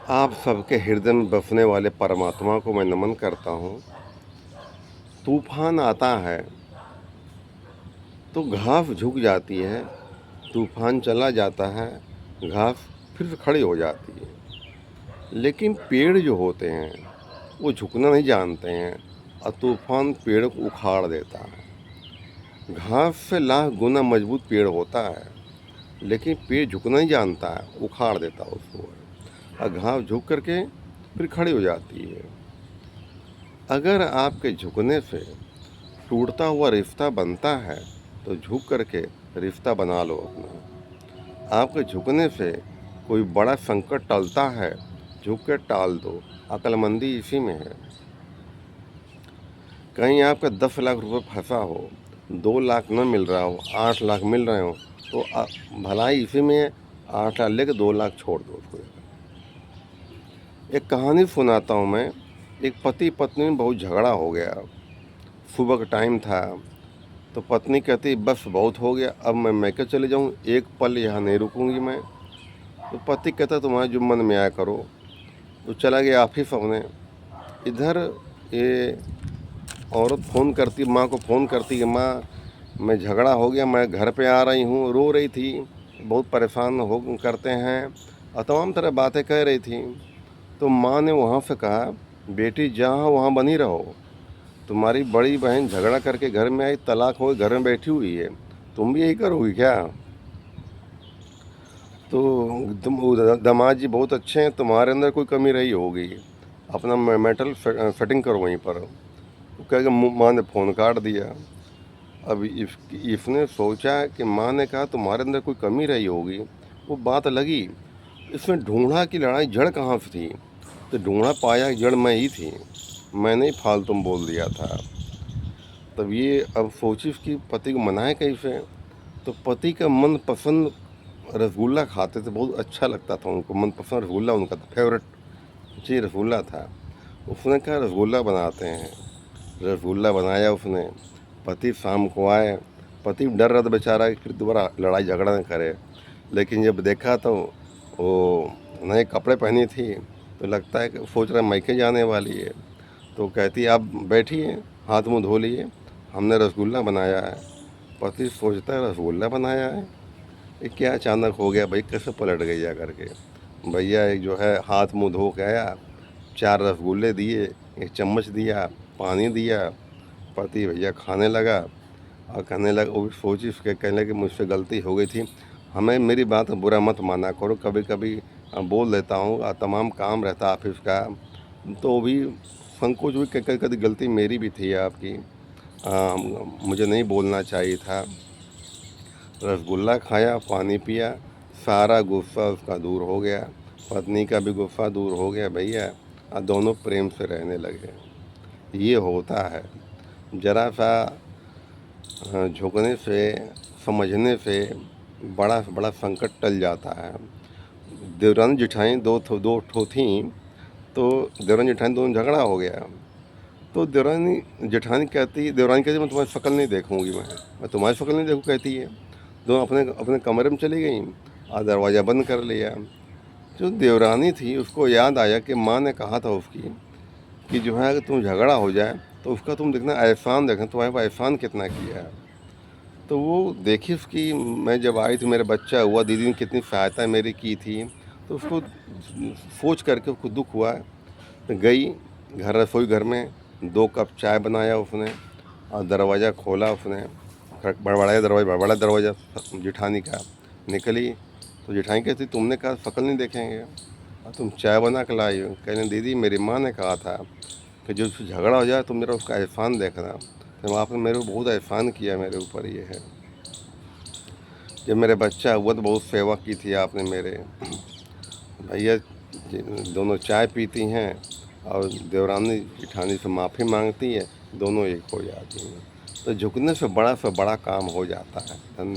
आप सबके हृदय में बसने वाले परमात्मा को मैं नमन करता हूँ। तूफान आता है तो घास झुक जाती है, तूफान चला जाता है, घास फिर से खड़ी हो जाती है। लेकिन पेड़ जो होते हैं वो झुकना नहीं जानते हैं और तूफान पेड़ को उखाड़ देता है। घास से लाख गुना मजबूत पेड़ होता है, लेकिन पेड़ झुकना नहीं जानता है, उखाड़ देता है उसको। और घास झुक करके फिर खड़ी हो जाती है। अगर आपके झुकने से टूटता हुआ रिश्ता बनता है तो झुक करके रिश्ता बना लो अपना। आपके झुकने से कोई बड़ा संकट टलता है, झुक कर टाल दो। अक्लमंदी इसी में है। कहीं आपका 10 लाख रुपए फंसा हो, 2 लाख न मिल रहा हो, 8 लाख मिल रहे हो, तो भलाई इसी में है। 8 लाख लेकर 2 लाख छोड़ दो उसको। एक कहानी सुनाता हूँ मैं। एक पति पत्नी में बहुत झगड़ा हो गया। सुबह का टाइम था तो पत्नी कहती बस बहुत हो गया, अब मैं मैके चले जाऊँ, एक पल यहाँ नहीं रुकूंगी मैं। तो पति कहता तुम्हारे जो मन में आया करो। तो चला गया ऑफिस अपने। इधर ये औरत फ़ोन करती, माँ को फ़ोन करती कि माँ मैं झगड़ा हो गया, मैं घर पे आ रही हूँ। रो रही थी, बहुत परेशान हो करते हैं और तमाम तरह बातें कह रही थी। तो माँ ने वहाँ से कहा बेटी जहाँ वहाँ बनी रहो, तुम्हारी बड़ी बहन झगड़ा करके घर में आई, तलाक हो घर में बैठी हुई है, तुम भी यही करोगी क्या? तो दामाद जी बहुत अच्छे हैं, तुम्हारे अंदर कोई कमी रही होगी, अपना मेटल फिटिंग करो वहीं पर। कह के माँ ने फ़ोन काट दिया। अब इसने सोचा कि माँ ने कहा तुम्हारे अंदर कोई कमी रही होगी, वो बात लगी। इसमें ढूंढा कि लड़ाई जड़ कहाँ से थी। तो ढूंढा पाया जड़ मैं ही थी, मैंने ही फालतू में बोल दिया था। तब ये अब सोची कि पति को मनाए कैसे। तो पति का मनपसंद रसगुल्ला खाते थे, बहुत अच्छा लगता था उनको, मनपसंद रसगुल्ला उनका था, फेवरेट चीज़ रसगुल्ला था। उसने कहा रसगुल्ला बनाते हैं। रसगुल्ला बनाया उसने। पति शाम को आए। पति डर रहा था बेचारा कि फिर दोबारा लड़ाई झगड़ा न करे। लेकिन जब देखा तो वो नए कपड़े पहनी थी, तो लगता है कि सोच रहा मायके जाने वाली है। तो कहती आप बैठिए, हाथ मुँह धो लिए, हमने रसगुल्ला बनाया है। पति सोचता है रसगुल्ला बनाया है, ये क्या अचानक हो गया भाई, कैसे पलट गई जा करके। भैया एक जो है हाथ मुँह धो के आया, 4 रसगुल्ले दिए, 1 चम्मच दिया, पानी दिया। पति भैया खाने लगा और कहने लगा, वो भी सोची उसके, कहने लगे मुझसे गलती हो गई थी, हमें मेरी बात बुरा मत माना करो, कभी कभी बोल देता हूँ, तमाम काम रहता ऑफिस का, तो भी संकोच हुई, कभी कभी गलती मेरी भी थी आपकी, मुझे नहीं बोलना चाहिए था। रसगुल्ला खाया, पानी पिया, सारा गुस्सा उसका दूर हो गया, पत्नी का भी गुस्सा दूर हो गया भैया, और दोनों प्रेम से रहने लगे। ये होता है। ज़रा सा झुकने से, समझने से बड़ा से बड़ा संकट टल जाता है। देवरानी जेठानी दो ठो थीं, तो देवरानी जेठानी दोनों झगड़ा हो गया। तो देवरानी कहती मैं तुम्हारी शक्ल नहीं देखूंगी, मैं तुम्हारी शक्ल नहीं देखूँ कहती है। दोनों अपने अपने कमरे में चली गई और दरवाज़ा बंद कर लिया। जो देवरानी थी उसको याद आया कि माँ ने कहा था उसकी कि जो है अगर तुम झगड़ा हो जाए तो उसका तुम देखना एहसान, देखना तुम्हारे पास एहसान कितना किया है। तो वो देखी उसकी, मैं जब आई थी मेरा बच्चा हुआ, दीदी ने कितनी सहायता मेरी की थी, तो उसको सोच करके उसको दुख हुआ। गई घर, रसोई घर में 2 कप चाय बनाया उसने और दरवाज़ा खोला उसने, बड़ा दरवाज़ा जेठानी का। निकली तो जेठानी कहती तुमने कहा शक्ल नहीं देखेंगे और तुम चाय बना के लाई हो। कहने दीदी मेरी माँ ने कहा था कि जो उससे झगड़ा हो जाए तुम मेरा उसका एहसान देखना, तो आपने मेरे को बहुत एहसान किया मेरे ऊपर। ये है, जब मेरे बच्चा हुआ तो बहुत सेवा की थी आपने मेरे। भैया दोनों चाय पीती हैं और देवरानी जेठानी से माफ़ी मांगती है, दोनों एक हो जाती हैं। तो झुकने से बड़ा काम हो जाता है। धन्यवाद।